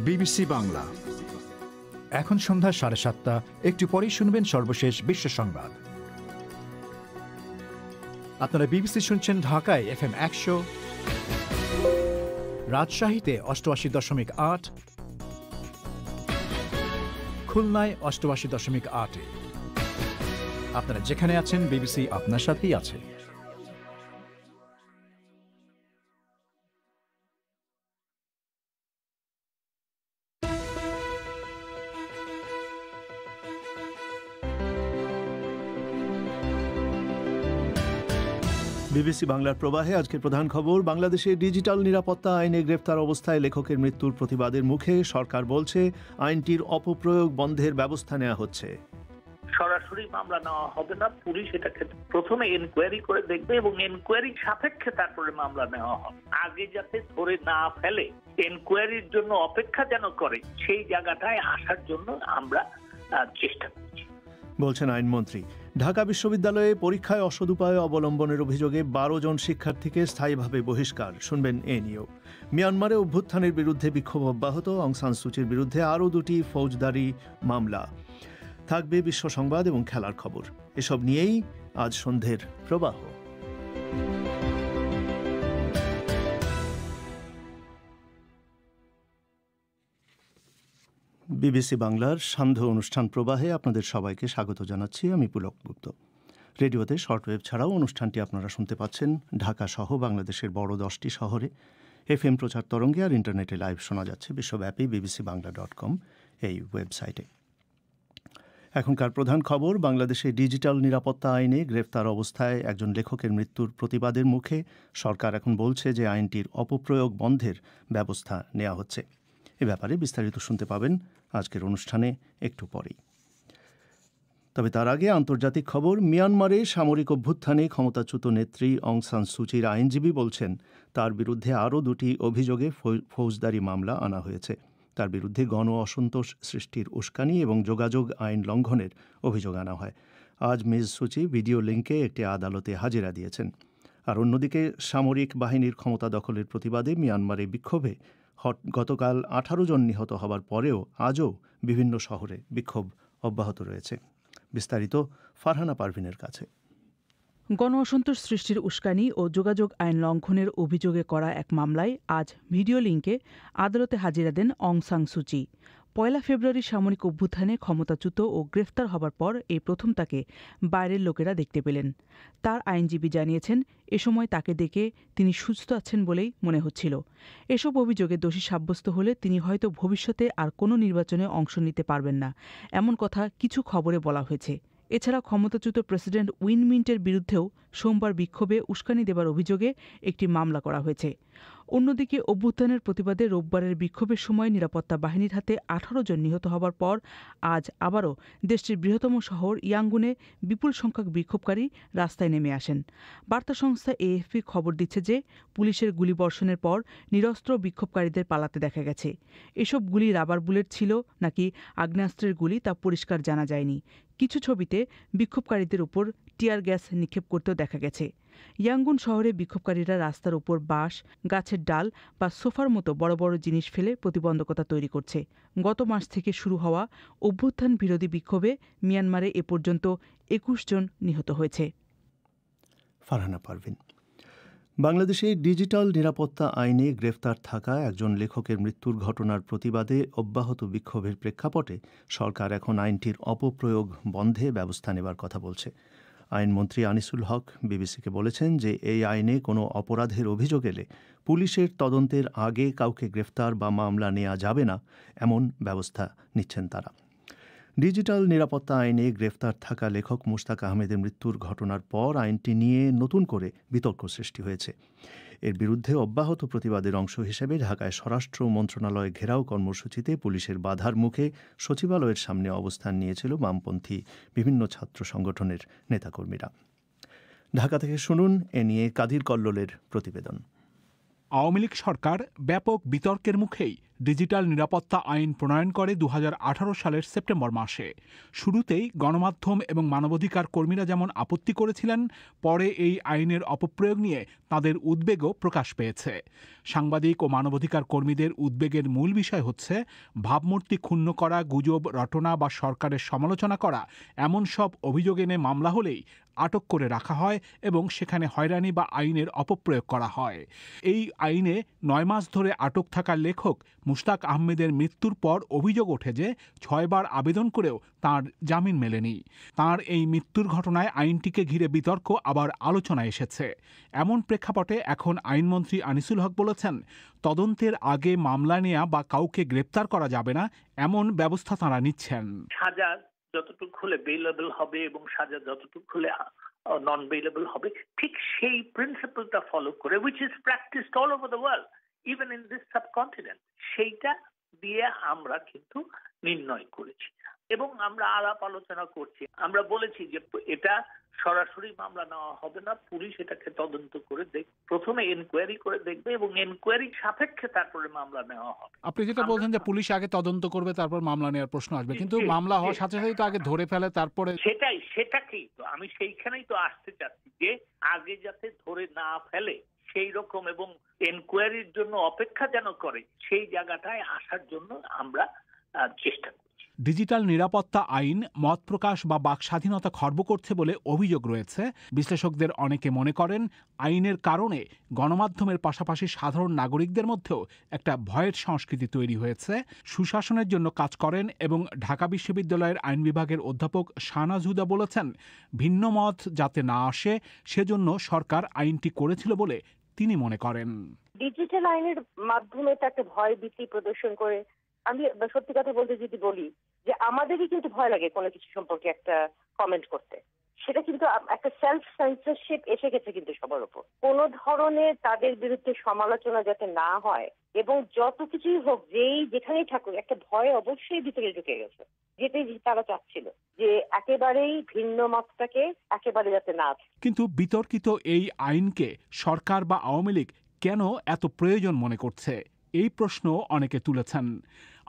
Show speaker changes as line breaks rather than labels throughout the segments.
BBC Bangla. এখন সন্ধ্যা 7:30। একটু পরেই শুনবেন সর্বশেষ বিশ্ব সংবাদ। আপনারা বিবিসি শুনছেন ঢাকায় FM 100, রাজশাহীতে 88.8, খুলনায় 88.8। আপনারা যেখানে আছেন, বিবিসি আপনার সাথেই আছে।
বিবিসি বাংলার প্রবাহে আজকের প্রধান খবর। বাংলাদেশে ডিজিটাল নিরাপত্তা আইনে গ্রেফতার অবস্থায় লেখকের মৃত্যুর প্রতিবাদের মুখে সরকার বলছে আইনটির অপপ্রয়োগ বন্ধের ব্যবস্থা নেওয়া হচ্ছে।
সরাসরি মামলা নেওয়া হবে না, পুলিশ এটাকে প্রথমে এনকোয়ারি করে দেখবে এবং এনকোয়ারি সাপেক্ষে তারপরে মামলা নেওয়া হবে। আগে যাতে ধরে না ফেলে, এনকোয়ারির জন্য অপেক্ষা যেন করে, সেই জায়গাটায় আসার জন্য আমরা চেষ্টা করছি,
বলছেন আইনমন্ত্রী। ঢাকা বিশ্ববিদ্যালয়ে পরীক্ষায় অসদুপায় অবলম্বনের অভিযোগে 12 জন শিক্ষার্থীকে স্থায়ীভাবে বহিষ্কার। শুনবেন এ নিয়েও। মিয়ানমারে অভ্যুত্থানের বিরুদ্ধে বিক্ষোভ অব্যাহত, অং সান সুচির বিরুদ্ধে আরও 2টি ফৌজদারি মামলা। থাকবে বিশ্ব সংবাদ এবং খেলার খবর। এসব নিয়েই আজ সন্ধ্যের প্রবাহ। বিবিসি বাংলার সান্ধ্য অনুষ্ঠান প্রবাহে আপনাদের সবাইকে স্বাগত জানাচ্ছি। আমি পুলক গুপ্ত। রেডিওতে শর্টওয়েভ ছাড়াও অনুষ্ঠানটি আপনারা শুনতে পাচ্ছেন ঢাকা সহ বাংলাদেশের বড় 10টি শহরে FM প্রচার তরঙ্গে, আর ইন্টারনেটে লাইভ শোনা যাচ্ছে বিশ্বব্যাপী bbcbangla.com এই ওয়েবসাইটে। এখনকার প্রধান খবর। বাংলাদেশে ডিজিটাল নিরাপত্তা আইনে গ্রেফতার অবস্থায় একজন লেখকের মৃত্যুর প্রতিবাদের মুখে সরকার এখন বলছে যে আইনটির অপপ্রয়োগ বন্ধের ব্যবস্থা নেওয়া হচ্ছে। এ ব্যাপারে বিস্তারিত শুনতে পাবেন আজকের অনুষ্ঠানে একটু পরেই। তবে তার আগে আন্তর্জাতিক খবর। মিয়ানমারে সামরিক অভ্যুত্থানে ক্ষমতাচ্যুত নেত্রী অং সান সুচির আইনজীবী বলছেন তার বিরুদ্ধে আরও 2টি অভিযোগে ফৌজদারি মামলা আনা হয়েছে। তার বিরুদ্ধে গণ অসন্তোষ সৃষ্টির উস্কানি এবং যোগাযোগ আইন লঙ্ঘনের অভিযোগ আনা হয়। আজ মিস সুচি ভিডিও লিঙ্কে একটি আদালতে হাজিরা দিয়েছেন। আর অন্যদিকে সামরিক বাহিনীর ক্ষমতা দখলের প্রতিবাদে মিয়ানমারে বিক্ষোভে গতকাল 18 জন নিহত হবার পরেও আজও বিভিন্ন শহরে বিক্ষোভ অব্যাহত রয়েছে। বিস্তারিত ফারহানা পারভিনের কাছে।
গণ অসন্তোষ সৃষ্টির উস্কানি ও যোগাযোগ আইন লঙ্ঘনের অভিযোগে করা এক মামলায় আজ ভিডিও লিঙ্কে আদালতে হাজিরা দেন অং সান সুচি। 1 ফেব্রুয়ারি সামরিক অভ্যুত্থানে ক্ষমতাচ্যুত ও গ্রেফতার হবার পর এই প্রথম তাকে বাইরের লোকেরা দেখতে পেলেন। তার আইনজীবী জানিয়েছেন এ সময় তাকে দেখে তিনি সুস্থ আছেন বলেই মনে হচ্ছিল। এসব অভিযোগে দোষী সাব্যস্ত হলে তিনি হয়তো ভবিষ্যতে আর কোনো নির্বাচনে অংশ নিতে পারবেন না, এমন কথা কিছু খবরে বলা হয়েছে। এছাড়া ক্ষমতাচ্যুত প্রেসিডেন্ট উইন মিন্টের বিরুদ্ধেও সোমবার বিক্ষোভে উস্কানি দেবার অভিযোগে একটি মামলা করা হয়েছে। অন্যদিকে অভ্যুত্থানের প্রতিবাদে রোববারের বিক্ষোভের সময় নিরাপত্তা বাহিনীর হাতে 18 জন নিহত হবার পর আজ আবারও দেশটির বৃহত্তম শহর ইয়াঙ্গুনে বিপুল সংখ্যক বিক্ষোভকারী রাস্তায় নেমে আসেন। বার্তা সংস্থা AFP খবর দিচ্ছে যে পুলিশের গুলিবর্ষণের পর নিরস্ত্র বিক্ষোভকারীদের পালাতে দেখা গেছে। এসব গুলি রাবার বুলেট ছিল নাকি আগ্নেয়াস্ত্রের গুলি তা পরিষ্কার জানা যায়নি। কিছু ছবিতে বিক্ষোভকারীদের উপর টিয়ার গ্যাস নিক্ষেপ করতেও দেখা গেছে। ইয়াঙ্গুন শহরে বিক্ষোভকারীরা রাস্তার উপর বাঁশ, গাছের ডাল বা সোফার মতো বড় বড় জিনিস ফেলে প্রতিবন্ধকতা তৈরি করছে। গত মাস থেকে শুরু হওয়া অভ্যুত্থান বিরোধী বিক্ষোভে মিয়ানমারে এ পর্যন্ত 21 জন নিহত হয়েছে।
ফারহানা পারভিন। বাংলাদেশে ডিজিটাল নিরাপত্তা আইনে গ্রেফতার থাকা একজন লেখকের মৃত্যুর ঘটনার প্রতিবাদে অব্যাহত বিক্ষোভের প্রেক্ষাপটে সরকার এখন আইনটির অপপ্রয়োগ বন্ধে ব্যবস্থা নেবার কথা বলছে। আইনমন্ত্রী আনিসুল হক বিবিসিকে বলেছেন যে এই আইনে কোনো অপরাধের অভিযোগ এলে পুলিশের তদন্তের আগে কাউকে গ্রেফতার বা মামলা নেওয়া যাবে না, এমন ব্যবস্থা নিচ্ছেন তারা। ডিজিটাল নিরাপত্তা আইনে গ্রেফতার থাকা লেখক মুশতাক আহমেদের মৃত্যুর ঘটনার পর আইনটি নিয়ে নতুন করে বিতর্ক সৃষ্টি হয়েছে। এর বিরুদ্ধে অব্যাহত প্রতিবাদের অংশ হিসেবে ঢাকায় স্বরাষ্ট্র মন্ত্রণালয় ঘেরাও কর্মসূচিতে পুলিশের বাধার মুখে সচিবালয়ের সামনে অবস্থান নিয়েছিল বামপন্থী বিভিন্ন ছাত্র সংগঠনের নেতাকর্মীরা। ঢাকা থেকে শুনুন এ নিয়ে কাদির কল্লোলের প্রতিবেদন।
আওয়ামী লীগ সরকার ব্যাপক বিতর্কের মুখেই ডিজিটাল নিরাপত্তা আইন প্রণয়ন করে 2018 সালের সেপ্টেম্বর মাসে। শুরুতেই গণমাধ্যম এবং মানবাধিকার কর্মীরা যেমন আপত্তি করেছিলেন, পরে এই আইনের অপপ্রয়োগ নিয়ে তাদের উদ্বেগও প্রকাশ পেয়েছে। সাংবাদিক ও মানবাধিকার কর্মীদের উদ্বেগের মূল বিষয় হচ্ছে ভাবমূর্তি ক্ষুণ্ণ করা, গুজব রটনা বা সরকারের সমালোচনা করা এমন সব অভিযোগ এনে মামলা হলেই আটক করে রাখা হয় এবং সেখানে হয়রানি বা আইনের অপপ্রয়োগ করা হয়। এই আইনে 9 মাস ধরে আটক থাকা লেখক মুশতাক আহমেদের মৃত্যুর পর অভিযোগ ওঠে যে 6 বার আবেদন করেও তার জামিন মেলেনি। তার এই মৃত্যুর ঘটনায় আইনটিকে ঘিরে বিতর্ক আবার আলোচনায় এসেছে। এমন প্রেক্ষাপটে এখন আইনমন্ত্রী আনিসুল হক বলেছেন, তদন্তের আগে মামলা নেওয়া বা কাউকে গ্রেপ্তার করা যাবে না, এমন ব্যবস্থা তাঁরা নিচ্ছেন।
সাজা যতটুকু হলে বেইলেবল হবে এবং সাজা যতটুকু হলে নন বেইলেবল হবে, ঠিক সেই প্রিন্সিপালটা ফলো করে, which is practiced all over the world, even in this subcontinent, সেইটা দিয়ে আমরা কিন্তু নির্ণয় করেছি এবং আমরা আলাপ আলোচনা করছি। আমরা বলেছি যে এটা সরাসরি মামলা নেওয়া হবে না, পুলিশ এটাকে তদন্ত করে প্রথমে এনকোয়ারি করে দেখবে এবং এনকোয়ারি সাপেক্ষে তারপরে মামলা নেওয়া হবে।
আপনি যেটা বলছেন যে পুলিশ আগে তদন্ত করবে তারপর মামলা নেওয়ার প্রশ্ন আসবে, কিন্তু মামলা হওয়ার সাথে সাথে তো আগে ধরে ফেলে তারপরে।
সেটাকেই তো আমি সেইখানেই তো আসতে চাচ্ছি যে আগে যাতে ধরে না ফেলে সেই রকম এবং এনকোয়ারির জন্য অপেক্ষা যেন করে, সেই জায়গাটায় আসার জন্য আমরা চেষ্টা করছি।
ডিজিটাল নিরাপত্তা আইন মত প্রকাশ বা বাক স্বাধীনতা খর্ব করছে বলে অভিযোগ রয়েছে। বিশ্লেষকদের অনেকে মনে করেন আইনের কারণে গণমাধ্যমের পাশাপাশি সাধারণ নাগরিকদের মধ্যেও একটা ভয়ের সংস্কৃতি তৈরি হয়েছে। সুশাসনের জন্য কাজ করেন এবং ঢাকা বিশ্ববিদ্যালয়ের আইন বিভাগের অধ্যাপক শাহনাজ হুদা বলেছেন, ভিন্ন মত যাতে না আসে সেজন্য সরকার আইনটি করেছিল বলে তিনি মনে করেন।
ডিজিটাল আইনের মাধ্যমে তো একটা ভয় ভীতি প্রদর্শন করে, আমি সত্যি কথা বলতে যদি বলি যে আমাদেরই কিন্তু ভয় লাগে কোনো কিছু সম্পর্কে একটা কমেন্ট করতে, সেটা কিন্তু একটা সেলফ সেন্সরশিপ এসে গেছে কিন্তু সবার উপর। কোনো ধরনের তাদের বিরুদ্ধে সমালোচনা যাতে না হয় এবং যত কিছুই হোক, যেই যেখানেই থাকুক, একটা ভয় অবশ্যই ভিতরে ঢুকে গেছে, যেটাই তারা চাচ্ছিল যে একেবারেই ভিন্ন মতটাকে একেবারে যাতে না থাকে।
কিন্তু বিতর্কিত এই আইনকে সরকার বা আওয়ামী লীগ কেন এত প্রয়োজন মনে করছে, এই প্রশ্ন অনেকে তুলেছেন।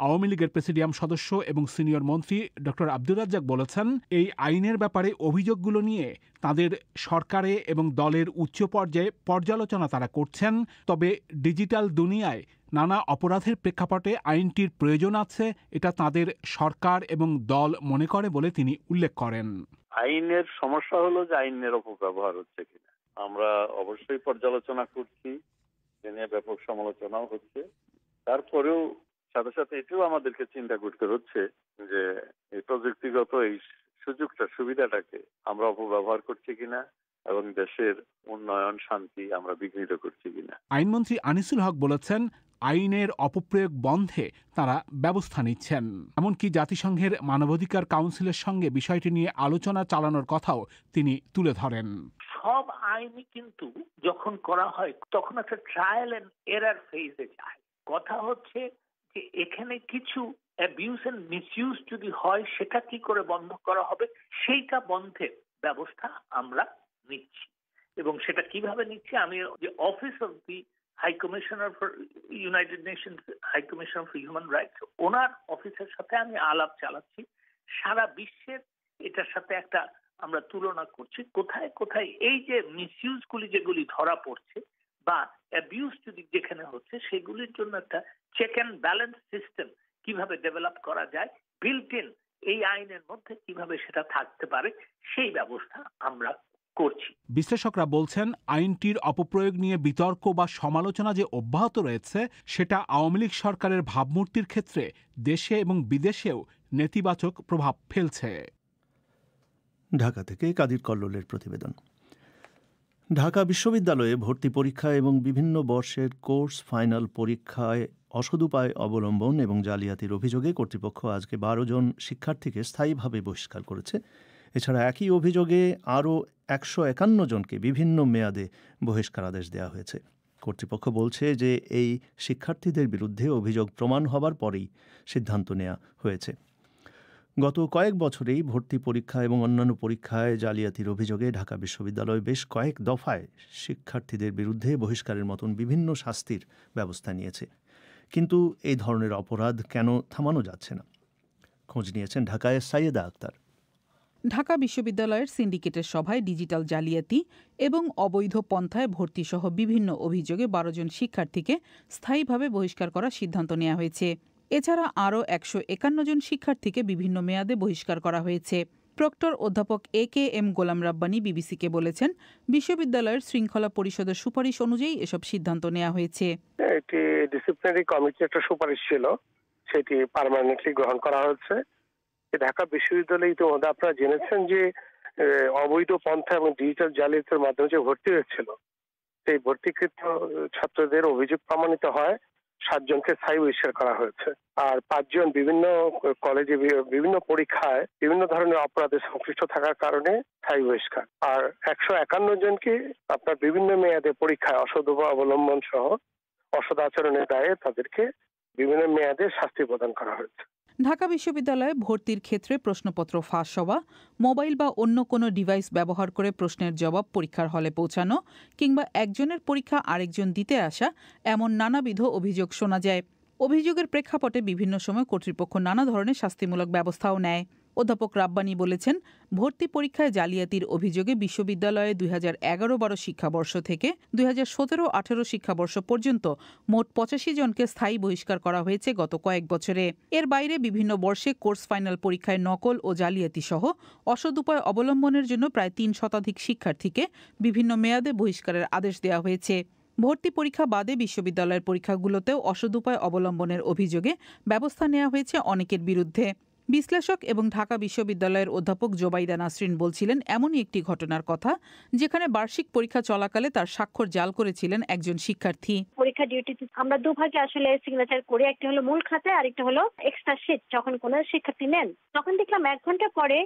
আওয়ামী লীগের প্রেসিডিয়াম সদস্য এবং সিনিয়র মন্ত্রী ডক্টর আব্দুর রাজ্জাক বলেছেন, এই আইনের ব্যাপারে অভিযোগগুলো নিয়ে তাদের সরকারে এবং দলের উচ্চ পর্যায়ে পর্যালোচনা তারা করছেন। তবে ডিজিটাল দুনিয়ায় নানা অপরাধের প্রেক্ষাপটে আইনটির প্রয়োজন আছে, এটা তাদের সরকার এবং দল মনে করে বলে তিনি উল্লেখ করেন।
আইনের সমস্যা হলো যে আইনের অপব্যবহার হচ্ছে কিনা। আমরা অবশ্যই পর্যালোচনা করছি, এ নিয়ে ব্যাপক সমালোচনাও হচ্ছে। তারপরেও সাথে সাথে এটাও আমাদেরকে চিন্তা করতে হচ্ছে যে এই প্রযুক্তিগত এই সুবিধাটাকে আমরা অপব্যবহার করছি কিনা এবং দেশের উন্নয়ন শান্তি আমরা বিঘ্নিত করছি কিনা।
আইনমন্ত্রী আনিসুল হক বলেছেন, আইনের অপপ্রয়োগ বন্ধে তারা ব্যবস্থা নিচ্ছেন। এমনকি জাতিসংঘের মানবাধিকার কাউন্সিলের সঙ্গে বিষয়টি নিয়ে আলোচনা চালানোর কথাও তিনি তুলে ধরেন।
সব আইনই কিন্তু যখন করা হয় তখন একটা ট্রায়াল এন্ড এরার ফেজে যায়। কথা হচ্ছে যে এখানে কিছু অ্যাবিউজ এন্ড মিসইউজ যদি হয় সেটা কি করে বন্ধ করা হবে, সেইটা বন্ধের ব্যবস্থা আমরা নিচ্ছি। এবং সেটা কিভাবে নিচ্ছি, আমি যে office of the High Commissioner for United Nations High Commissioner for Human Rights, ওনার অফিসের সাথে আমি আলাপ চালাচ্ছি। সারা বিশ্বের এটার সাথে একটা আমরা তুলনা করছি, কোথায় কোথায় এই যে মিসইউজ গুলি যেগুলি ধরা পড়ছে বা অ্যাবিউজ যদি যেখানে হচ্ছে সেগুলির জন্য একটা চেক অ্যান্ড ব্যালেন্স সিস্টেম কিভাবে ডেভেলপ করা যায়, বিল্ট ইন এই আইনের মধ্যে কিভাবে সেটা থাকতে পারে, সেই ব্যবস্থা আমরা করছি।
বিশ্লেষকরা বলছেন, আইনটির অপপ্রয়োগ নিয়ে বিতর্ক বা সমালোচনা যে অব্যাহত রয়েছে সেটা আওয়ামী লীগ সরকারের ভাবমূর্তির ক্ষেত্রে দেশে এবং বিদেশেও নেতিবাচক প্রভাব ফেলছে।
ঢাকা থেকে কাদির কল্লোলের প্রতিবেদন। ঢাকা বিশ্ববিদ্যালয়ে ভর্তি পরীক্ষা এবং বিভিন্ন বর্ষের কোর্স ফাইনাল পরীক্ষায় অসদুপায় অবলম্বন এবং জালিয়াতির অভিযোগে কর্তৃপক্ষ আজকে 12 জন শিক্ষার্থীকে স্থায়ীভাবে বহিষ্কার করেছে। এছাড়া একই অভিযোগে আরও 151 জনকে বিভিন্ন মেয়াদে বহিষ্কারাদেশ দেওয়া হয়েছে। কর্তৃপক্ষ বলছে যে এই শিক্ষার্থীদের বিরুদ্ধে অভিযোগ প্রমাণ হবার পরেই সিদ্ধান্ত নেওয়া হয়েছে। গত কয়েক বছরেই ভর্তি পরীক্ষা এবং অন্যান্য পরীক্ষায় জালিয়াতির অভিযোগে ঢাকা বিশ্ববিদ্যালয় বেশ কয়েক দফায় শিক্ষার্থীদের বিরুদ্ধে বহিষ্কারের মতন বিভিন্ন শাস্তির ব্যবস্থা নিয়েছে। কিন্তু এই ধরনের অপরাধ কেন থামানো যাচ্ছে না? খোঁজ নিয়েছেন ঢাকায় সাইয়েদা আক্তার।
ঢাকা বিশ্ববিদ্যালয়ের সিন্ডিকেটের সভায় ডিজিটাল জালিয়াতি এবং অবৈধ পন্থায় ভর্তিসহ বিভিন্ন অভিযোগে ১২ জন শিক্ষার্থীকে স্থায়ীভাবে বহিষ্কার করার সিদ্ধান্ত নেওয়া হয়েছে। এছাড়া আরও ১৫১ জন শিক্ষার্থীকে বিভিন্ন মেয়াদে বহিষ্কার করা হয়েছে। প্রক্টর অধ্যাপক এ.কে.এম. গোলাম রাব্বানী বিবিসিকে বলেছেন, বিশ্ববিদ্যালয়ের শৃঙ্খলা পরিষদের সুপারিশ অনুযায়ী এসব সিদ্ধান্ত নেওয়া হয়েছে।
এটি ডিসিপ্লিনারি কমিটির একটা সুপারিশ ছিল, সেটি পার্মানেন্টলি গ্রহণ করা হয়েছে। ঢাকা বিশ্ববিদ্যালয়ে ইতিমধ্যে আপনারা জেনেছেন যে অবৈধ পন্থা এবং ডিজিটাল জালিয়াতির মাধ্যমে যে ভর্তি হয়েছিল, সেই ভর্তিকৃত ছাত্রদের অভিযোগ প্রমাণিত হয় 7 জনকে স্থায়ী বহিষ্কার করা হয়েছে। আর 5 জন বিভিন্ন কলেজে বিভিন্ন পরীক্ষায় বিভিন্ন ধরনের অপরাধে সংশ্লিষ্ট থাকার কারণে স্থায়ী বহিষ্কার। আর 151 জনকে আপনার বিভিন্ন মেয়াদে পরীক্ষায় অসৎ অবলম্বন সহ অসৎ আচরণের দায়ে তাদেরকে বিভিন্ন মেয়াদে শাস্তি প্রদান করা হয়েছে।
ঢাকা বিশ্ববিদ্যালয়ে ভর্তির ক্ষেত্রে প্রশ্নপত্র ফাঁস হওয়া, মোবাইল বা অন্য কোনো ডিভাইস ব্যবহার করে প্রশ্নের জবাব পরীক্ষার হলে পৌঁছানো কিংবা একজনের পরীক্ষা আরেকজন দিতে আসা, এমন নানাবিধ অভিযোগ শোনা যায়। অভিযোগের প্রেক্ষাপটে বিভিন্ন সময় কর্তৃপক্ষ নানা ধরনের শাস্তিমূলক ব্যবস্থাও নেয়। অধ্যাপক রাব্বানী বলেছেন, ভর্তি পরীক্ষায় জালিয়াতির অভিযোগে বিশ্ববিদ্যালয়ে 2011-12 শিক্ষাবর্ষ থেকে 2017-18 শিক্ষাবর্ষ পর্যন্ত মোট 85 জনকে স্থায়ী বহিষ্কার করা হয়েছে গত কয়েক বছরে। এর বাইরে বিভিন্ন বর্ষে কোর্স ফাইনাল পরীক্ষায় নকল ও জালিয়াতি সহ অসৎ উপায় অবলম্বনের জন্য প্রায় 3 শতাধিক শিক্ষার্থীকে বিভিন্ন মেয়াদে বহিষ্কারের আদেশ দেওয়া হয়েছে। ভর্তি পরীক্ষা বাদে বিশ্ববিদ্যালয়ের পরীক্ষাগুলোতেও অসৎ উপায় অবলম্বনের অভিযোগে ব্যবস্থা নেওয়া হয়েছে অনেকের বিরুদ্ধে। বিশ্লেষক এবং ঢাকা বিশ্ববিদ্যালয়ের অধ্যাপক জোবাইদা নাসরিন বলছিলেন, এমনই একটি ঘটনার কথা যেখানে বার্ষিক পরীক্ষা চলাকালে তার স্বাক্ষর জাল করেছিলেন একজন শিক্ষার্থী।
পরীক্ষা ডিউটিতে আমরা দুভাগে আসলে সিগনেচার করি, একটা হলো মূল খাতায় আর একটা হলো এক্সট্রা শিট। যখন কোনো শিক্ষার্থী নেন তখন দেখলাম 1 ঘন্টা পরে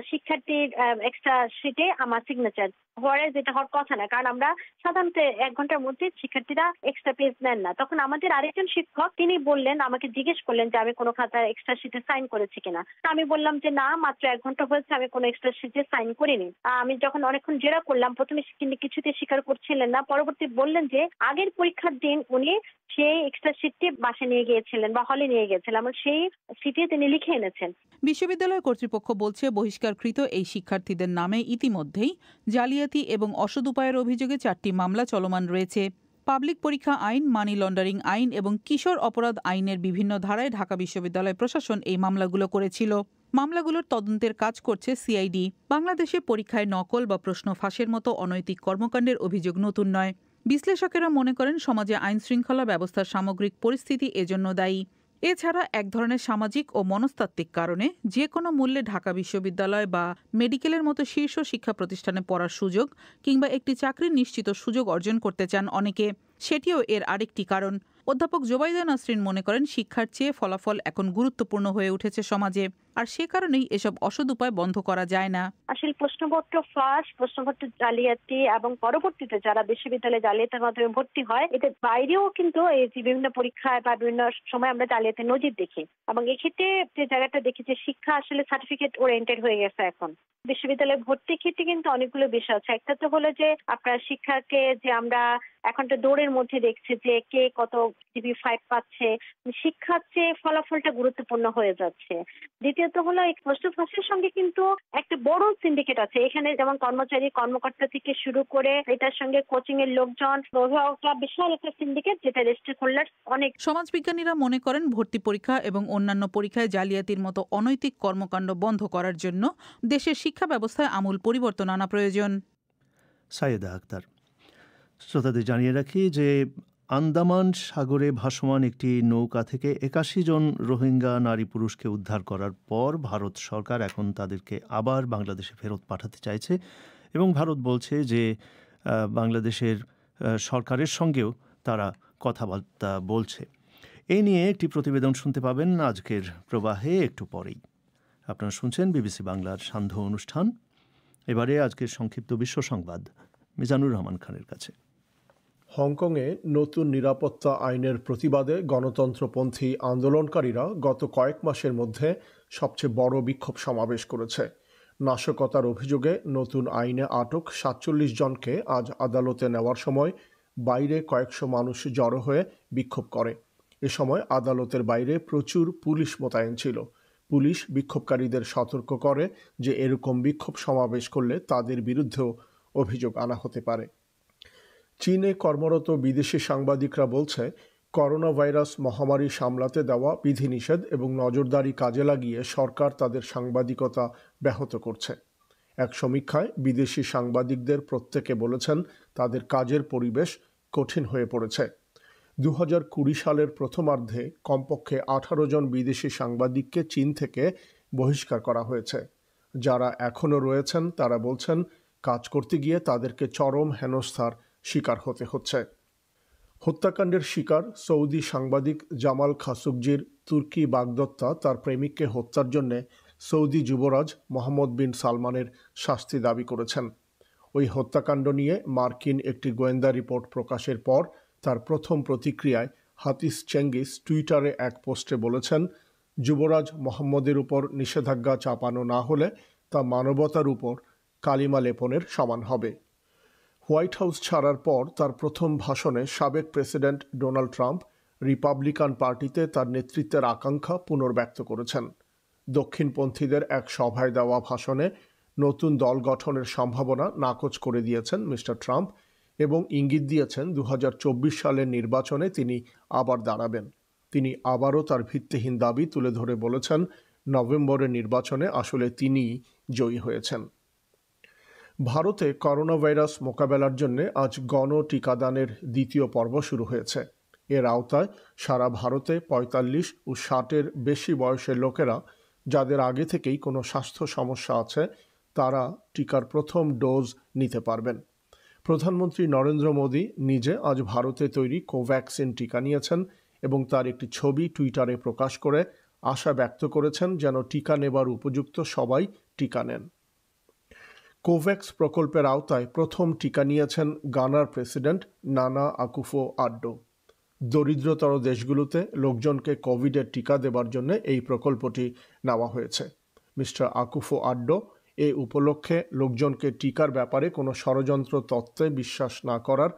শিক্ষার্থীর এক্সট্রা শিটে আমার সিগনেচার হওয়ার, যেটা হওয়ার কথা না, কারণ আমরা সাধারণত 1 ঘন্টার মধ্যে শিক্ষার্থীরা এক্সট্রা পেজ নেন না। তখন আমাদের আরেকজন শিক্ষক তিনি বললেন, আমাকে জিজ্ঞেস করলেন যে আমি কোনো খাতায় এক্সট্রা শিটে সাইন করেছি কিনা। আমি বললাম যে না, মাত্র 1 ঘন্টা হয়েছে, আমি কোনো এক্সট্রা শিটে সাইন করিনি। আমি যখন অনেকক্ষণ জেরা করলাম, প্রথমে কিন্তু কিছুতে স্বীকার করছিলেন না, পরবর্তী বললেন যে আগের পরীক্ষার দিন উনি সেই এক্সট্রা শিটটি বাসায় নিয়ে গিয়েছিলেন বা হলে নিয়ে গিয়েছিলেন, এবং সেই শিটে তিনি লিখে এনেছেন।
বিশ্ববিদ্যালয় কর্তৃপক্ষ বলছে, বহিষ্কারকৃত এই শিক্ষার্থীদের নামে ইতিমধ্যেই জালিয়াতি এবং অসৎ উপায়ের অভিযোগে 4টি মামলা চলমান রয়েছে। পাবলিক পরীক্ষা আইন, মানি লন্ডারিং আইন এবং কিশোর অপরাধ আইনের বিভিন্ন ধারায় ঢাকা বিশ্ববিদ্যালয় প্রশাসন এই মামলাগুলো করেছিল। মামলাগুলোর তদন্তের কাজ করছে সিআইডি। বাংলাদেশে পরীক্ষায় নকল বা প্রশ্ন ফাঁসের মতো অনৈতিক কর্মকাণ্ডের অভিযোগ নতুন নয়। বিশ্লেষকেরা মনে করেন, সমাজে আইন শৃঙ্খলা ব্যবস্থার সামগ্রিক পরিস্থিতি এজন্য দায়ী। এছাড়া এক ধরনের সামাজিক ও মনস্তাত্ত্বিক কারণে যে কোনো মূল্যে ঢাকা বিশ্ববিদ্যালয় বা মেডিকেলের মতো শীর্ষ শিক্ষা প্রতিষ্ঠানে পড়ার সুযোগ কিংবা একটি চাকরির নিশ্চিত সুযোগ অর্জন করতে চান অনেকে, সেটিও এর আরেকটি কারণ। অধ্যাপক জোবাইদা নাসরিন মনে করেন, শিক্ষার চেয়ে ফলাফল এখন গুরুত্বপূর্ণ হয়ে উঠেছে সমাজে, আর সে কারণেই এসব অসৎ উপায় বন্ধ করা যায় না।
আসলে প্রশ্নপত্র ফাঁস, প্রশ্নপত্র জালিয়াতি এবং পরবর্তীতে যারা বিশ্ববিদ্যালয়ে জালিয়াতির মাধ্যমে ভর্তি হয়, এদের বাইরেও কিন্তু এই বিভিন্ন পরীক্ষায় বা বিভিন্ন সময় আমরা জালিয়াতির নজির দেখি। এবং এক্ষেত্রে যে জায়গাটা দেখি যে শিক্ষা আসলে সার্টিফিকেট ওরিয়েন্টেড হয়ে গেছে এখন। বিশ্ববিদ্যালয়ে ভর্তির ক্ষেত্রে কিন্তু অনেকগুলো বিষয় আছে। একটা তো হলো যে আপনার শিক্ষাকে যে আমরা এখন তো দৌড়ের মধ্যে দেখছি যে কে কত GPA-5 পাচ্ছে, শিক্ষার চেয়ে ফলাফলটা গুরুত্বপূর্ণ হয়ে যাচ্ছে। দ্বিতীয়ত হলো এই প্রশ্ন ফাঁসের সঙ্গে কিন্তু একটা বড় সিন্ডিকেট আছে এখানে, যেমন কর্মচারী কর্মকর্তা থেকে শুরু করে এটার সঙ্গে কোচিং এর লোকজন, অভিভাবকরা, বিশাল একটা সিন্ডিকেট, যেটা রেজিস্টার হোল্ডার অনেক।
সমাজবিজ্ঞানীরা মনে করেন, ভর্তি পরীক্ষা এবং অন্যান্য পরীক্ষায় জালিয়াতির মতো অনৈতিক কর্মকাণ্ড বন্ধ করার জন্য দেশের শিক্ষা ব্যবস্থায় আমূল পরিবর্তন আনা প্রয়োজন।
সাইয়েদা আক্তার। শ্রোতাদের জানিয়ে রাখি যে আন্দামান সাগরে ভাসমান একটি নৌকা থেকে 81 জন রোহিঙ্গা নারী পুরুষকে উদ্ধার করার পর ভারত সরকার এখন তাদেরকে আবার বাংলাদেশে ফেরত পাঠাতে চাইছে এবং ভারত বলছে যে বাংলাদেশের সরকারের সঙ্গেও তারা কথাবার্তা বলছে। এই নিয়ে একটি প্রতিবেদন শুনতে পাবেন আজকের প্রবাহে একটু পরেই। আপনারা শুনছেন বিবিসি বাংলার সান্ধ্য অনুষ্ঠান। এবারে আজকের সংক্ষিপ্ত বিশ্ব সংবাদ মিজানুর রহমান খানের কাছে।
হংকংয়ে নতুন নিরাপত্তা আইনের প্রতিবাদে গণতন্ত্রপন্থী আন্দোলনকারীরা গত কয়েক মাসের মধ্যে সবচেয়ে বড় বিক্ষোভ সমাবেশ করেছে। নাশকতার অভিযোগে নতুন আইনে আটক 47 জনকে আজ আদালতে নেওয়ার সময় বাইরে কয়েকশো মানুষ জড়ো হয়ে বিক্ষোভ করে। এ সময় আদালতের বাইরে প্রচুর পুলিশ মোতায়েন ছিল। পুলিশ বিক্ষোভকারীদের সতর্ক করে যে এরকম বিক্ষোভ সমাবেশ করলে তাদের বিরুদ্ধেও অভিযোগ আনা হতে পারে। চীনে কর্মরত বিদেশি সাংবাদিকরা বলছে, করোনা ভাইরাস মহামারী সামলাতে দেওয়া বিধিনিষেধ এবং নজরদারি কাজে লাগিয়ে সরকার তাদের সাংবাদিকতা ব্যাহত করছে। এক সমীক্ষায় বিদেশি সাংবাদিকদের প্রত্যেকে বলেছেন তাদের কাজের পরিবেশ কঠিন হয়ে পড়েছে। 2020 সালের প্রথমার্ধে কমপক্ষে 18 জন বিদেশি সাংবাদিককে চীন থেকে বহিষ্কার করা হয়েছে। যারা এখনও রয়েছেন তারা বলছেন কাজ করতে গিয়ে তাদেরকে চরম হেনস্থার শিকার হতে হচ্ছে। হত্যাকাণ্ডের শিকার সৌদি সাংবাদিক জামাল খাশোগজির তুর্কি বাগদত্তা তার প্রেমিককে হত্যার জন্য সৌদি যুবরাজ মোহাম্মদ বিন সালমানের শাস্তি দাবি করেছেন। ওই হত্যাকাণ্ড নিয়ে মার্কিন একটি গোয়েন্দা রিপোর্ট প্রকাশের পর তার প্রথম প্রতিক্রিয়ায় হাতিস চেঙ্গিস টুইটারে এক পোস্টে বলেছেন, যুবরাজ মোহাম্মদের উপর নিষেধাজ্ঞা চাপানো না হলে তা মানবতার উপর কালিমা লেপনের সমান হবে। হোয়াইট হাউস ছাড়ার পর তার প্রথম ভাষণে সাবেক প্রেসিডেন্ট ডোনাল্ড ট্রাম্প রিপাবলিকান পার্টিতে তার নেতৃত্বের আকাঙ্ক্ষা পুনর্ব্যক্ত করেছেন। দক্ষিণপন্থীদের এক সভায় দেওয়া ভাষণে নতুন দল গঠনের সম্ভাবনা নাকচ করে দিয়েছেন মিস্টার ট্রাম্প এবং ইঙ্গিত দিয়েছেন 2024 সালের নির্বাচনে তিনি আবার দাঁড়াবেন। তিনি আবারও তার ভিত্তিহীন দাবি তুলে ধরে বলেছেন, নভেম্বরের নির্বাচনে আসলে তিনিই জয়ী হয়েছেন। ভারতে করোনা ভাইরাস মোকাবেলার জন্য আজ গণ টিকাদানের দ্বিতীয় পর্ব শুরু হয়েছে। এর আওতায় সারা ভারতে 45 ও 60-এর বেশি বয়সের লোকেরা যাদের আগে থেকেই কোনো স্বাস্থ্য সমস্যা আছে তারা টিকার প্রথম ডোজ নিতে পারবেন। প্রধানমন্ত্রী নরেন্দ্র মোদী নিজে আজ ভারতে তৈরি কোভ্যাক্সিন টিকা নিয়েছেন এবং তার একটি ছবি টুইটারে প্রকাশ করে আশা ব্যক্ত করেছেন যেন টিকা নেবার উপযুক্ত সবাই টিকা নেন। কোভ্যাক্স প্রকল্পের আওতায় প্রথম টিকা নিয়েছেন গানার প্রেসিডেন্ট নানা আকুফো আড্ডো। দরিদ্রতর দেশগুলোতে লোকজনকে কোভিডের টিকা দেবার জন্য এই প্রকল্পটি নেওয়া হয়েছে। মিস্টার আকুফো আড্ডো এ উপলক্ষে লোকজনকে টিকার ব্যাপারে কোনো ষড়যন্ত্র তত্ত্বে বিশ্বাস না করার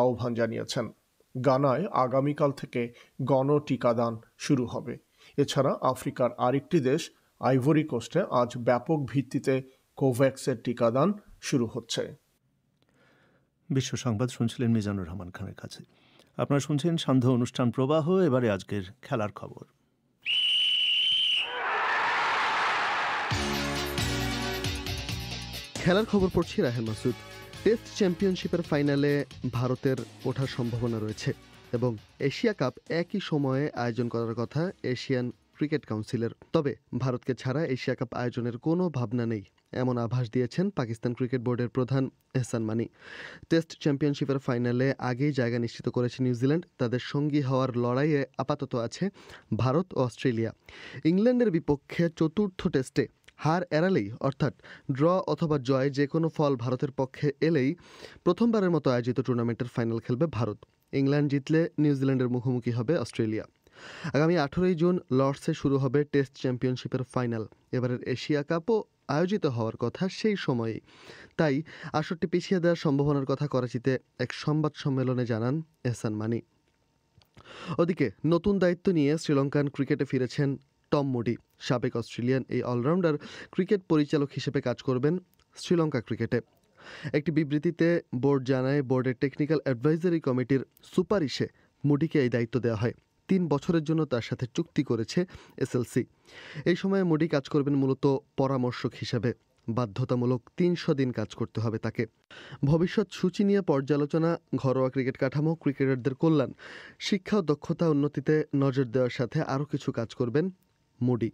আহ্বান জানিয়েছেন। গানায় আগামীকাল থেকে গণ টিকাদান শুরু হবে। এছাড়া আফ্রিকার আরেকটি দেশ আইভরি কোস্টে আজ ব্যাপক ভিত্তিতে কোভ্যাক্সের টিকাদান শুরু হচ্ছে।
বিশ্ব সংবাদ শুনছিলেন মিজানুর রহমান খানের কাছে। আপনারা শুনছেন সান্ধ্য অনুষ্ঠান প্রবাহ। এবারে আজকের খেলার খবর।
খেলার খবর পড়ছি রাহেল মাসুদ। টেস্ট চ্যাম্পিয়নশিপের ফাইনালে ভারতের ওঠার সম্ভাবনা রয়েছে এবং এশিয়া কাপ একই সময়ে আয়োজন করার কথা এশিয়ান ক্রিকেট কাউন্সিলের। তবে ভারতকে ছাড়া এশিয়া কাপ আয়োজনের কোনো ভাবনা নেই এমন আভাস দিয়েছেন পাকিস্তান ক্রিকেট বোর্ডের প্রধান এহসান মানি। টেস্ট চ্যাম্পিয়নশিপের ফাইনালে আগেই জায়গা নিশ্চিত করেছে নিউজিল্যান্ড। তাদের সঙ্গী হওয়ার লড়াইয়ে আপাতত আছে ভারত ও অস্ট্রেলিয়া। ইংল্যান্ডের বিপক্ষে চতুর্থ টেস্টে হার এড়ালেই অর্থাৎ ড্র অথবা জয় যে কোনো ফল ভারতের পক্ষে এলেই প্রথমবারের মতো আয়োজিত টুর্নামেন্টের ফাইনাল খেলবে ভারত। ইংল্যান্ড জিতলে নিউজিল্যান্ডের মুখোমুখি হবে অস্ট্রেলিয়া। আগামী 18 জুন লর্ডসে শুরু হবে টেস্ট চ্যাম্পিয়নশিপের ফাইনাল। এবারের এশিয়া কাপও আয়োজিত হওয়ার কথা সেই সময়েই। তাই আসরটি পিছিয়ে দেওয়ার সম্ভাবনার কথা করাচিতে এক সংবাদ সম্মেলনে জানান এহসান মানি। ওদিকে নতুন দায়িত্ব নিয়ে শ্রীলঙ্কান ক্রিকেটে ফিরেছেন টম মুডি। সাবেক অস্ট্রেলিয়ান এই অলরাউন্ডার ক্রিকেট পরিচালক হিসেবে কাজ করবেন শ্রীলঙ্কা ক্রিকেটে। একটি বিবৃতিতে বোর্ড জানায়, বোর্ডের টেকনিক্যাল অ্যাডভাইজারি কমিটির সুপারিশে মুডিকে এই দায়িত্ব দেওয়া হয়। 3 বছরের জন্য তার সাথে চুক্তি করেছে এসএলসি। এই সময়ে মুডি কাজ করবেন মূলত পরামর্শক হিসেবে। বাধ্যতামূলক 300 দিন কাজ করতে হবে তাকে। ভবিষ্যৎ সূচি নিয়ে পর্যালোচনা, ঘরোয়া ক্রিকেট কাঠামো, ক্রিকেটারদের কল্যাণ, শিক্ষা ও দক্ষতা উন্নতিতে নজর দেওয়ার সাথে আরও কিছু কাজ করবেন মুডি।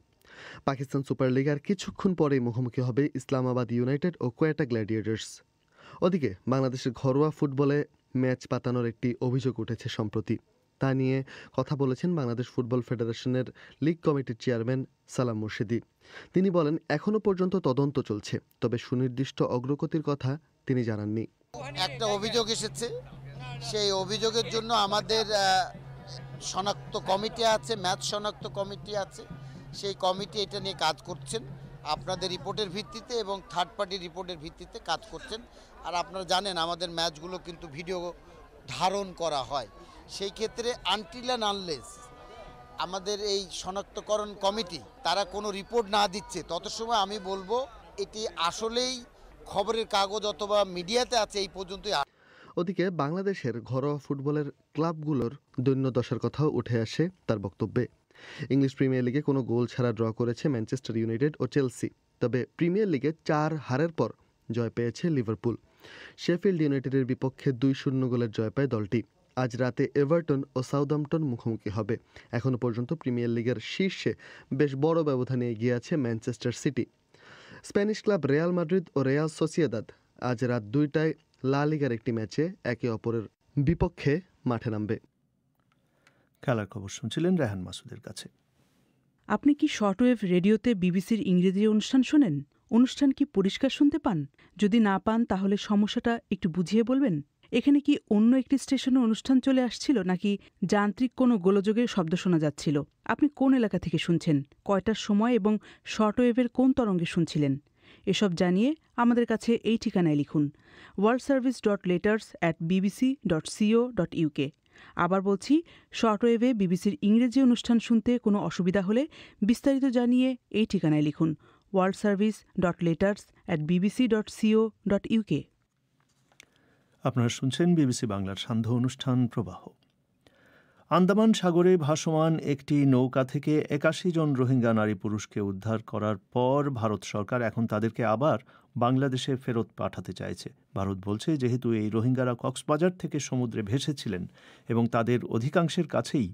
পাকিস্তান সুপার লিগ আর কিছুক্ষণ পরেই মুখোমুখি হবে ইসলামাবাদ ইউনাইটেড ও কোয়েটা গ্ল্যাডিয়েটার্স। ওদিকে বাংলাদেশের ঘরোয়া ফুটবলে ম্যাচ পাতানোর একটি অভিযোগ উঠেছে সম্প্রতি। তা নিয়ে কথা বলেছেন বাংলাদেশ ফুটবল ফেডারেশনের লিগ কমিটির চেয়ারম্যান সালাম মুর্শিদি। তিনি বলেন, এখনো পর্যন্ত তদন্ত চলছে, তবে সুনির্দিষ্ট অগ্রগতির কথা তিনি জানাননি।
একটা অভিযোগ এসেছে, সেই অভিযোগের জন্য আমাদের শনাক্ত কমিটি আছে, ম্যাচ শনাক্ত কমিটি আছে। সেই কমিটি এটা নিয়ে কাজ করছেন আপনাদের রিপোর্টের ভিত্তিতে এবং থার্ড পার্টি রিপোর্টের ভিত্তিতে কাজ করছেন। আর আপনারা জানেন আমাদের ম্যাচগুলো কিন্তু ভিডিও ধারণ করা হয়। সেই ক্ষেত্রে আনটিল অ্যান্ড আনলেস আমাদের এই শনাক্তকরণ কমিটি তারা কোনো রিপোর্ট না দিচ্ছে, তত সময় আমি বলবো এটি আসলেই খবরের কাগজ অথবা মিডিয়াতে আছে এই পর্যন্তই।
ওদিকে বাংলাদেশের ঘরোয়া ফুটবলের ক্লাবগুলোর দৈন্যদশার কথাও উঠে আসে তার বক্তব্যে। ইংলিশ প্রিমিয়ার লিগে কোনো গোল ছাড়া ড্র করেছে ম্যানচেস্টার ইউনাইটেড ও চেলসি। তবে প্রিমিয়ার লিগে 4 হারের পর জয় পেয়েছে লিভারপুল। শেফিল্ড ইউনাইটেডের বিপক্ষে 2-0 গোলের জয় পায় দলটি। আজ রাতে এভারটন ও সাউদাম্পটন মুখোমুখি হবে। এখনও পর্যন্ত প্রিমিয়ার লিগের শীর্ষে বেশ বড় ব্যবধানে এগিয়ে আছে Manchester City. Spanish club Real Madrid ও রিয়াল সোসিয়েদাদ আজ রাত 2টায় লা লিগার একটি ম্যাচে একে অপরের বিপক্ষে মাঠে নামবে।
খেলার খবর শুনছিলেন রায়হান মাসুদের কাছে।
আপনি কি শর্টওয়েভ রেডিওতে বিবিসির ইংরেজি অনুষ্ঠান শোনেন? অনুষ্ঠান কি পরিষ্কার শুনতে পান? যদি না পান তাহলে সমস্যাটা একটু বুঝিয়ে বলবেন। এখানে কি অন্য একটি স্টেশনে অনুষ্ঠান চলে আসছিল, নাকি যান্ত্রিক কোনো গোলযোগের শব্দ শোনা যাচ্ছিল? আপনি কোন এলাকা থেকে শুনছেন, কয়টার সময় এবং শর্টওয়েভের কোন তরঙ্গে শুনছিলেন? এসব জানিয়ে আমাদের কাছে এই ঠিকানায় লিখুন worldservice.letters@bbc.co.uk। আবার বলছি, শর্টওয়েভে বিবিসির ইংরেজি অনুষ্ঠান শুনতে কোনো অসুবিধা হলে বিস্তারিত জানিয়ে এই ঠিকানায় লিখুন worldservice.letters@bbc.co.uk।
আপনারা শুনছেন বিবিসি বাংলার সান্ধ্য অনুষ্ঠান প্রবাহ। আন্দামান সাগরে ভাসমান একটি নৌকা থেকে 81 জন রোহিঙ্গা নারী পুরুষকে উদ্ধার করার পর ভারত সরকার এখন তাদেরকে আবার বাংলাদেশে ফেরত পাঠাতে চাইছে। ভারত বলছে, যেহেতু এই রোহিঙ্গারা কক্সবাজার থেকে সমুদ্রে ভেসেছিলেন এবং তাদের অধিকাংশের কাছেই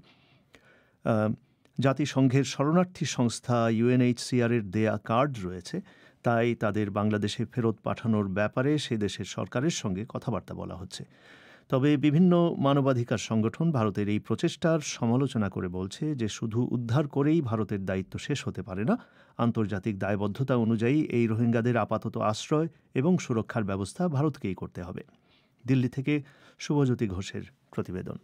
জাতিসংঘের শরণার্থী সংস্থা UNHCR-এর দেয়া কার্ড রয়েছে, তাই তাদের বাংলাদেশে ফেরত পাঠানোর ব্যাপারে সে দেশের সরকারের সঙ্গে কথাবার্তা বলা হচ্ছে। তবে বিভিন্ন মানবাধিকার সংগঠন ভারতের এই প্রচেষ্টার সমালোচনা করে বলছে যে শুধু উদ্ধার করেই ভারতের দায়িত্ব শেষ হতে পারে না। আন্তর্জাতিক দায়বদ্ধতা অনুযায়ী এই রোহিঙ্গাদের আপাতত আশ্রয় এবং সুরক্ষার ব্যবস্থা ভারতকেই করতে হবে। দিল্লি থেকে শুভজ্যোতি ঘোষের প্রতিবেদন।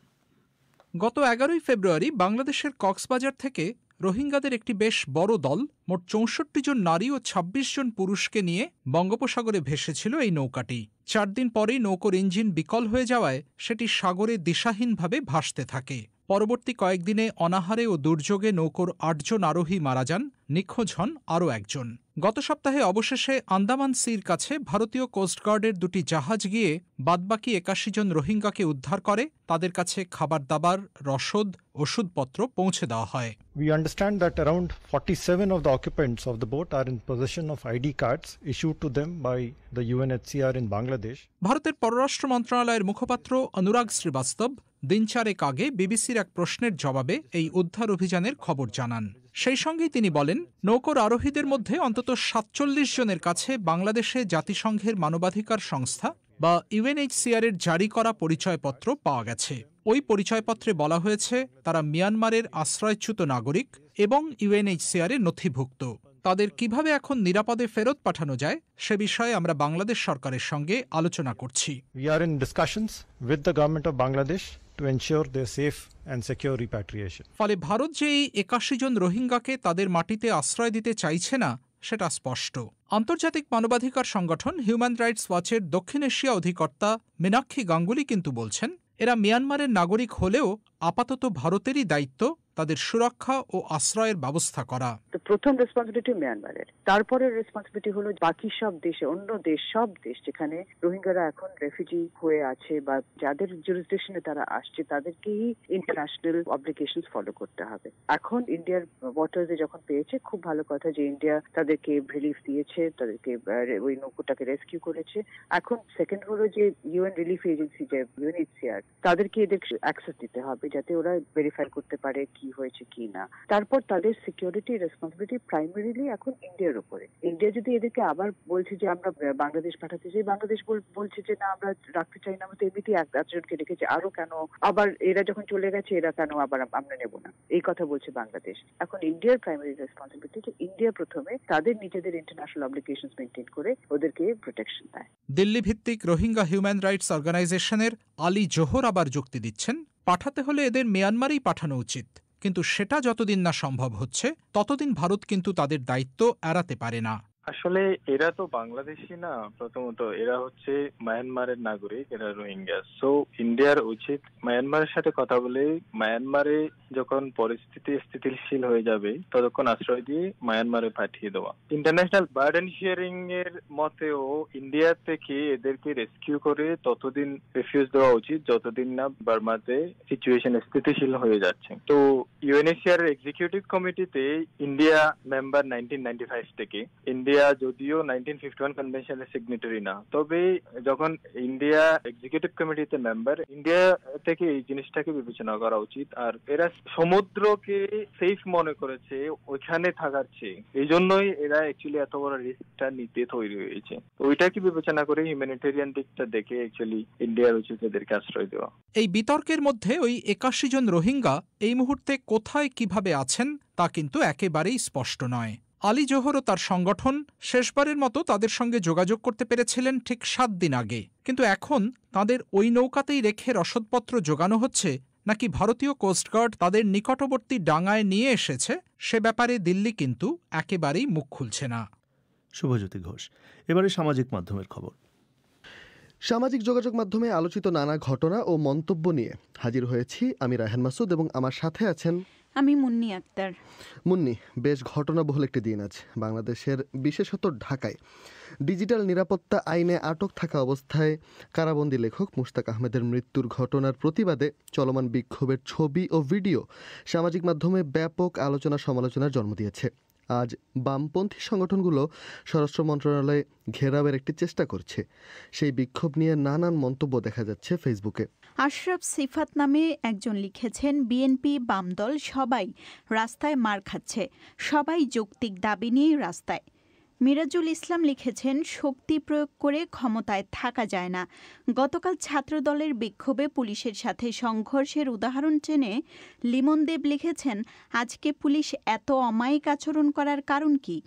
গত 11 ফেব্রুয়ারি বাংলাদেশের কক্সবাজার থেকে রোহিঙ্গাদের একটি বেশ বড় দল মোট 64 জন নারী ও 26 জন পুরুষকে নিয়ে বঙ্গোপসাগরে ভেসেছিল এই নৌকাটি। 4 দিন পরেই নৌকোর ইঞ্জিন বিকল হয়ে যাওয়ায় সেটি সাগরে দিশাহীনভাবে ভাসতে থাকে। পরবর্তী কয়েকদিনে অনাহারে ও দুর্যোগে নৌকোর 8 জন আরোহী মারা যান, নিখোঁজ হন আরও একজন। গত সপ্তাহে অবশেষে আন্দামান সির কাছে ভারতীয় কোস্টগার্ডের 2টি জাহাজ গিয়ে বাদবাকি 81 জন রোহিঙ্গাকে উদ্ধার করে তাদের কাছে খাবার দাবার, রসদ, ওষুধপত্র পৌঁছে দেওয়া হয়।
We understand that around 47 of the occupants of the boat are in possession of ID cards issued to them by the UNHCR in Bangladesh.
ভারতের পররাষ্ট্র মন্ত্রণালয়ের মুখপাত্র অনুরাগ শ্রীবাস্তব দিন 4 আগে বিবিসির এক প্রশ্নের জবাবে এই উদ্ধার অভিযানের খবর জানান। সেই সঙ্গেই তিনি বলেন, নৌকোর আরোহীদের মধ্যে অন্তত 47 জনের কাছে বাংলাদেশে জাতিসংঘের মানবাধিকার সংস্থা বা UNHCR-এর জারি করা পরিচয়পত্র পাওয়া গেছে। ওই পরিচয়পত্রে বলা হয়েছে তারা মিয়ানমারের আশ্রয়চ্যুত নাগরিক এবং UNHCR-এর নথিভুক্ত। তাদের কিভাবে এখন নিরাপদে ফেরত পাঠানো যায় সে বিষয়ে আমরা বাংলাদেশ সরকারের সঙ্গে আলোচনা করছি।
We are in discussions with the government of Bangladesh to ensure their safe and secure repatriation.
ফলে ভারত যে এই 81 জন রোহিঙ্গাকে তাদের মাটিতে আশ্রয় দিতে চাইছে না সেটা স্পষ্ট। আন্তর্জাতিক মানবাধিকার সংগঠন হিউম্যান রাইটস ওয়াচের দক্ষিণ এশিয়া অধিকর্তা মীনাক্ষী গাঙ্গুলি কিন্তু বলছেন, এরা মিয়ানমারের নাগরিক হলেও আপাতত ভারতেরই দায়িত্ব তাদের সুরক্ষা ও আশ্রয়ের ব্যবস্থা করা।
প্রথম রেসপন্সিবিলিটি মিয়ানমারের, তারপরে রেসপন্সিবিলিটি হলো বাকি সব দেশে, অন্য দেশ, সব দেশ যেখানে রোহিঙ্গারা এখন রেফিউজি হয়ে আছে বা যাদের জুরিসডিকশনে তারা আসছে তাদেরকেই ইন্টারন্যাশনাল অব্লিগেশনস ফলো করতে হবে। এখন ইন্ডিয়ার ওয়াটার্সে যখন পেয়েছে, খুব ভালো কথা যে ইন্ডিয়া তাদেরকে রিলিফ দিয়েছে, তাদেরকে ওই নৌকোটাকে রেস্কিউ করেছে। এখন সেকেন্ড হলো যে UN রিলিফ এজেন্সি যে UNHCR, তাদেরকে এদের অ্যাক্সেস দিতে হবে যাতে ওরা ভেরিফাই করতে পারে কি হয়েছে কি না। তারপর তাদের সিকিউরিটি রেসপন্সিবিলিটি প্রাইমারিলি এখন ইন্ডিয়ার উপরে। ইন্ডিয়া যদি এদেরকে আবার বলছে যে আমরা বাংলাদেশ পাঠাতে চাই, বাংলাদেশ বলছে যে না আমরা রাখতে চাই না, আমরা তো এমনিতে একজনকে রেখেছি, আরো কেন আবার এরা যখন চলে গেছে এরা কেন আবার আমরা নেব না, এই কথা বলছে বাংলাদেশ। এখন ইন্ডিয়ার প্রাইমারি রেসপন্সিবিলিটি যে ইন্ডিয়া প্রথমে তাদের নিজেদের ইন্টারন্যাশনাল অব্লিগেশনস মেইনটেইন করে ওদেরকে প্রোটেকশন দেয়।
দিল্লি ভিত্তিক রোহিঙ্গা হিউম্যান রাইটস অর্গানাইজেশনের আলী জোহর আবার যুক্তি দিচ্ছেন, পাঠাতে হলে এদের মিয়ানমারেই পাঠানো উচিত, কিন্তু সেটা যতদিন না সম্ভব হচ্ছে ততদিন ভারত কিন্তু তাদের দায়িত্ব এড়াতে পারে না।
আসলে এরা তো বাংলাদেশি না, প্রথমত এরা হচ্ছে মায়ানমারের নাগরিক, এরা রোহিঙ্গা। সো ইন্ডিয়ার উচিত মায়ানমারের সাথে কথা বলে মায়ানমারে যখন পরিস্থিতি স্থিতিশীল হয়ে যাবে ততক্ষণ আশ্রয় দিয়ে মায়ানমারে পাঠিয়ে দেওয়া। ইন্টারন্যাশনাল বার্ডেন শেয়ারিং এর মতেও ইন্ডিয়া থেকে এদেরকে রেস্কিউ করে ততদিন রিফিউজ দেওয়া উচিত যতদিন না বার্মাতে সিচুয়েশন স্থিতিশীল হয়ে যাচ্ছে। তো ইউএনএইচসিআর এর এক্সিকিউটিভ কমিটিতে ইন্ডিয়া মেম্বার 1995 থেকে। ইন্ডিয়া যদিও 1951 কনভেনশনের সিগনেটারি না, তবে যখন ইন্ডিয়া এক্সিকিউটিভ কমিটিতে মেম্বার, ইন্ডিয়া থেকে এই জিনিসটাকে বিবেচনা করা উচিত। আর এরা সমুদ্রকে সেফ মনে করেছে ওইখানে থাকার চেয়ে, এই জন্যই এরা অ্যাকচুয়ালি এত বড় রিস্কটা নিতে তৈরি হয়েছে। তো ওইটাকে বিবেচনা করে হিউম্যানিটেরিয়ান দিকটা দেখে অ্যাকচুয়ালি ইন্ডিয়ার উচিত এদেরকে আশ্রয় দেওয়া।
এই বিতর্কের মধ্যে ওই 81 জন রোহিঙ্গা এই মুহূর্তে কোথায় কিভাবে আছেন তা কিন্তু একেবারেই স্পষ্ট নয়। আলী জোহর ও তার সংগঠন শেষবারের মতো তাদের সঙ্গে যোগাযোগ করতে পেরেছিলেন ঠিক 7 দিন আগে, কিন্তু এখন তাদের ওই নৌকাতেই রেখে রসদপত্র জোগানো হচ্ছে নাকি ভারতীয় কোস্টগার্ড তাদের নিকটবর্তী ডাঙায় নিয়ে এসেছে, সে ব্যাপারে দিল্লি কিন্তু একেবারেই মুখ খুলছে না।
শুভজ্যোতি ঘোষ। এবারে সামাজিক মাধ্যমের খবর।
সামাজিক যোগাযোগ মাধ্যমে আলোচিত নানা ঘটনা ও মন্তব্য নিয়ে হাজির হয়েছি আমি রায়হান মাসুদ এবং আমার সাথে আছেন
আমি মুন্নি আক্তার।
মুন্নি, বেশ ঘটনাবহুল একটি দিন আজ বাংলাদেশের, বিশেষত ঢাকায়। ডিজিটাল নিরাপত্তা আইনে আটক থাকা অবস্থায় কারাবন্দী লেখক মুশতাক আহমেদের মৃত্যুর ঘটনার প্রতিবাদে চলমান বিক্ষোভের ছবি ও ভিডিও সামাজিক মাধ্যমে ব্যাপক আলোচনা সমালোচনার জন্ম দিয়েছে। আজ বামপন্থী সংগঠনগুলো স্বরাষ্ট্র মন্ত্রণালয়ে ঘেরাওয়ের একটি চেষ্টা করছে। সেই বিক্ষোভ নিয়ে নানান মন্তব্য দেখা যাচ্ছে ফেসবুকে।
আশরাফ সিফাত নামে একজন লিখেছেন, বিএনপি বামদল সবাই রাস্তায় মার খাচ্ছে, সবাই যৌক্তিক দাবি নিয়ে রাস্তায়। মিরাজুল ইসলাম লিখেছেন, শক্তি প্রয়োগ করে ক্ষমতায় থাকা যায় না। গতকাল ছাত্রদলের বিক্ষোভে পুলিশের সাথে সংঘর্ষের উদাহরণ টেনে লিমনদেব লিখেছেন, আজকে পুলিশ এত অমায়িক আচরণ করার কারণ কি?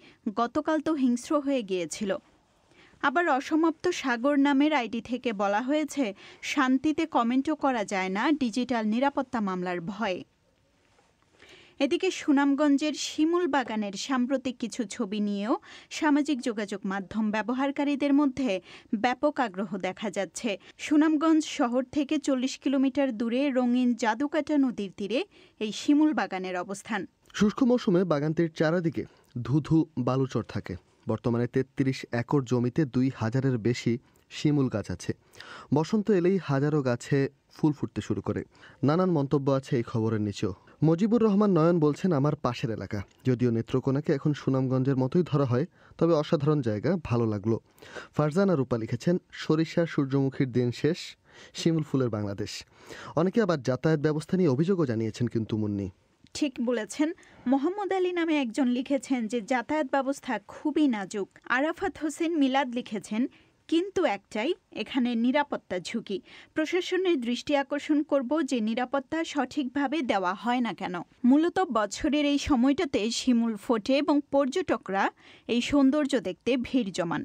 গতকাল তো হিংস্র হয়ে গিয়েছিল। আবার অসমাপ্ত সাগর নামের আইডি থেকে বলা হয়েছে, শান্তিতে কমেন্টও করা যায় না ডিজিটাল নিরাপত্তা মামলার ভয়ে। এদিকে সুনামগঞ্জের শিমুল বাগানের সাম্প্রতিক কিছু ছবি নিয়েও সামাজিক যোগাযোগ মাধ্যম ব্যবহারকারীদের মধ্যে ব্যাপক আগ্রহ দেখা যাচ্ছে। সুনামগঞ্জ শহর থেকে 40 কিলোমিটার দূরে রঙিন জাদুকাটা নদীর তীরে এই শিমুল বাগানের অবস্থান।
শুষ্ক মৌসুমে বাগানটির চারদিকে ধুধু বালুচর থাকে। বর্তমানে 33 একর জমিতে 2000-এর বেশি শিমুল গাছ আছে। বসন্ত এলেই হাজারো গাছে ফুল ফুটতে শুরু করে। নানান মন্তব্য আছে এই খবরের নিচেও। মজিবুর রহমান নয়ন বলছেন, আমার পাশের এলাকা, যদিও নেত্রকোনাকে এখন সুনামগঞ্জের মতোই ধরা হয়, তবে অসাধারণ জায়গা, ভালো লাগলো। ফারজানা রূপা লিখেছেন, সরিষা সূর্যমুখীর দিন শেষ, শিমুল ফুলের বাংলাদেশ। অনেকে আবার যাতায়াত ব্যবস্থা নিয়ে অভিযোগও জানিয়েছেন কিন্তু মুন্নি।
ঠিক বলেছেন। মোহাম্মদ আলী নামে একজন লিখেছেন যে যাতায়াত ব্যবস্থা খুবই নাজুক। আরাফাত হোসেন মিলাদ লিখেছেন, কিন্তু একটাই, এখানে নিরাপত্তা ঝুঁকি। প্রশাসনের দৃষ্টি আকর্ষণ করব যে নিরাপত্তা সঠিকভাবে দেওয়া হয় না কেন। মূলত বছরের এই সময়টাতে শিমুল ফোটে এবং পর্যটকরা এই সৌন্দর্য দেখতে ভিড় জমান।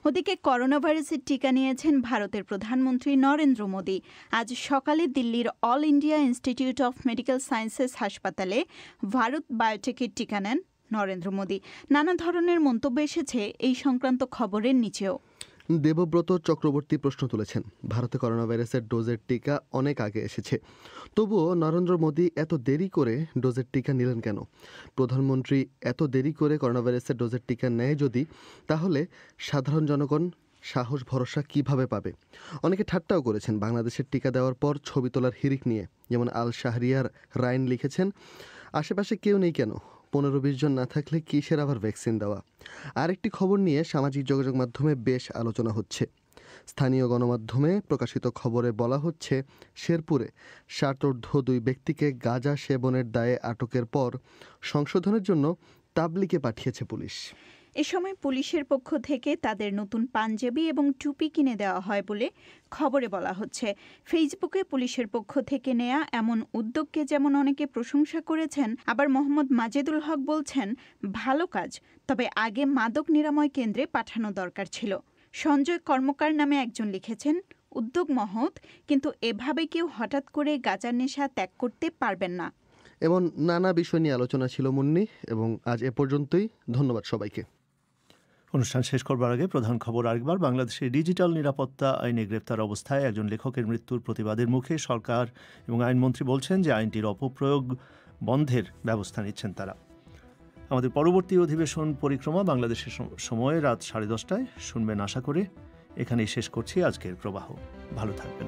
ওদিকে করোনা ভাইরাসের টিকা নিয়েছেন ভারতের প্রধানমন্ত্রী নরেন্দ্র মোদী। আজ সকালে দিল্লির all India institute of medical sciences হাসপাতালে ভারত বায়োটেকের টিকা নেন নরেন্দ্র মোদী। নানা ধরনের মন্তব্য এসেছে এই সংক্রান্ত খবরের নিচেও।
দেবব্রত চক্রবর্তী প্রশ্ন তুলেছেন, ভারতে করোনা ভাইরাসের ডোজের টিকা অনেক আগে এসেছে, তবুও নরেন্দ্র মোদী এত দেরি করে ডোজের টিকা নিলেন কেন? প্রধানমন্ত্রী এত দেরি করে করোনা ভাইরাসের ডোজের টিকা নেয় যদি, তাহলে সাধারণ জনগণ সাহস ভরসা কিভাবে পাবে? অনেকে ঠাট্টাও করেছেন বাংলাদেশের টিকা দেওয়ার পর ছবি তোলার হিড়িক নিয়ে। যেমন আল শাহরিয়ার রাইন লিখেছেন, আশেপাশে কেউ নেই কেন, 15-20 জন না থাকলে কিসের আবার ভ্যাকসিন দেওয়া? আরেকটি খবর নিয়ে সামাজিক যোগাযোগ মাধ্যমে বেশ আলোচনা হচ্ছে। স্থানীয় গণমাধ্যমে প্রকাশিত খবরে বলা হচ্ছে, শেরপুরে 60 ব্যক্তিকে গাঁজা সেবনের দায়ে আটকের পর সংশোধনের জন্য তাবলিগে পাঠিয়েছে পুলিশ।
এ সময় পুলিশের পক্ষ থেকে তাদের নতুন পাঞ্জাবি এবং টুপি কিনে দেওয়া হয় বলে খবরে বলা হচ্ছে। ফেসবুকে পুলিশের পক্ষ থেকে নেয়া এমন উদ্যোগকে যেমন অনেকে প্রশংসা করেছেন, আবার মোহাম্মদ মাজেদুল হক বলছেন, ভালো কাজ, তবে আগে মাদক নিরাময় কেন্দ্রে পাঠানো দরকার ছিল। সঞ্জয় কর্মকার নামে একজন লিখেছেন, উদ্যোগ মহৎ, কিন্তু এভাবে কেউ হঠাৎ করে গাঁজার নেশা ত্যাগ করতে পারবেন না।
এমন নানা বিষয় নিয়ে আলোচনা ছিল মুন্নি, এবং আজ এ পর্যন্তই। ধন্যবাদ সবাইকে।
অনুষ্ঠান শেষ করবার আগে প্রধান খবর আরেকবার। বাংলাদেশের ডিজিটাল নিরাপত্তা আইনে গ্রেপ্তার অবস্থায় একজন লেখকের মৃত্যুর প্রতিবাদের মুখে সরকার এবং আইনমন্ত্রী বলছেন যে আইনটির অপপ্রয়োগ বন্ধের ব্যবস্থা নিচ্ছেন তারা। আমাদের পরবর্তী অধিবেশন পরিক্রমা বাংলাদেশের সময় রাত 10:30টায় শুনবেন আশা করে। এখানেই শেষ করছি আজকের প্রবাহ। ভালো থাকবেন।